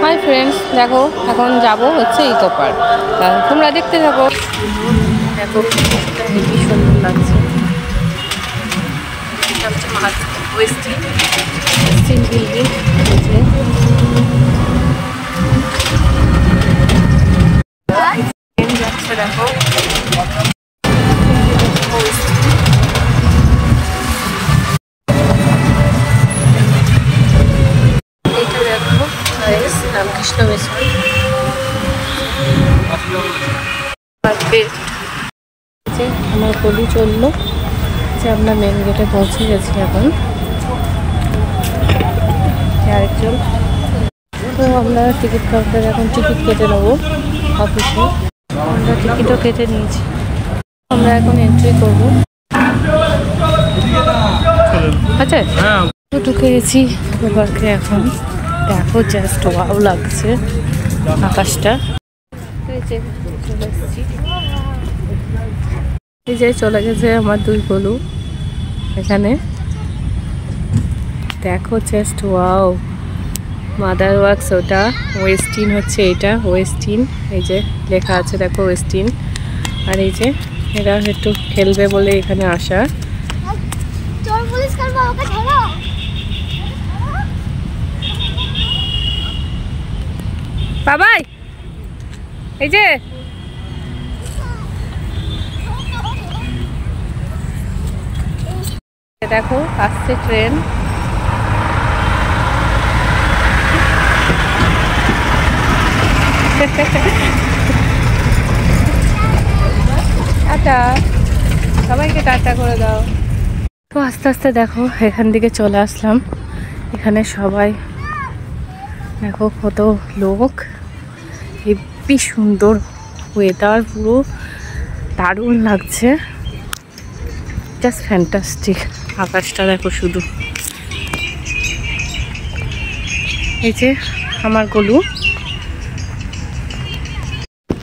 Hi friends, দেখো এখন যাব হচ্ছে ইকো পার্ক। তোমরা দেখতে থাকো। দেখো কি সুন্দর লাগছে। এটা হচ্ছে ওয়েস্টিন বিল্ডিং। যাচ্ছে দেখো রামকৃষ্ণ মিশন। আমার গলি চললো যে আমরা মেন গেটে পৌঁছে গেছি। এখন আরেকজন তো আমরা টিকিট কাউন্টারে এখন টিকিট কেটে নেবো অফিসে। আমরা টিকিটও কেটে নিয়েছি, আমরা এখন এন্ট্রি করবো। আচ্ছা ঢুকে গেছি পার্কে। এখন দেখো জাস্ট ওয়াও লাগছে আকাশটা। এই যে চলে গেছে আমার দুই গলু এখানে। দেখো জাস্ট ওয়াও, মাদার ওয়ার্কস ওটা, ওয়েস্টিন হচ্ছে এটা ওয়েস্টিন। এই যে লেখা আছে দেখো ওয়েস্টিন। আর এই যে এরা একটু খেলবে বলে এখানে আসা। বাবাই এই যে দেখো আসছে ট্রেন। টাটা, সবাইকে টাটা করে দাও। তো আস্তে আস্তে দেখো এখান থেকে চলে আসলাম। এখানে সবাই দেখো কত লোক। হেব্বি সুন্দর ওয়েদার, পুরো দারুণ লাগছে, জাস্ট ফ্যান্টাস্টিক। আকাশটা দেখো শুধু। এই যে আমার গলু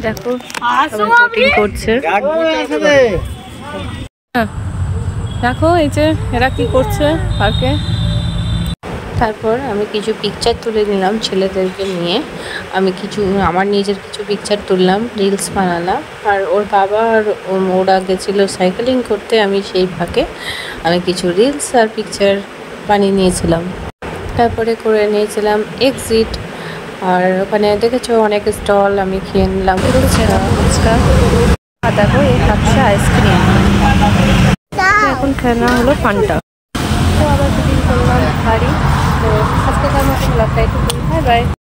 দেখো বোটিং করছে। দেখো এই যে এরা কি করছে পার্কে। তারপর আমি কিছু পিকচার তুলে নিলাম ছেলেদেরকে নিয়ে। আমি কিছু আমার নিজের কিছু পিকচার তুললাম, রিলস বানালাম। আর ওর বাবা আর ওরা গেছিলো সাইকেলিং করতে, আমি সেই ফাঁকে আমি কিছু রিলস আর পিকচার বানিয়ে নিয়েছিলাম। তারপরে করে নিয়েছিলাম এক্সিট। আর ওখানে দেখেছো অনেক স্টল, আমি খেয়ে নিলাম ফুচকা। আর দেখো এই খাচ্ছে আইসক্রিম। এখন খেলা হলো ফান্টা। তো আবার দুদিন করলাম বাড়ি। তো আজকে তার মতো ব্লগটা একটু বাই বাই।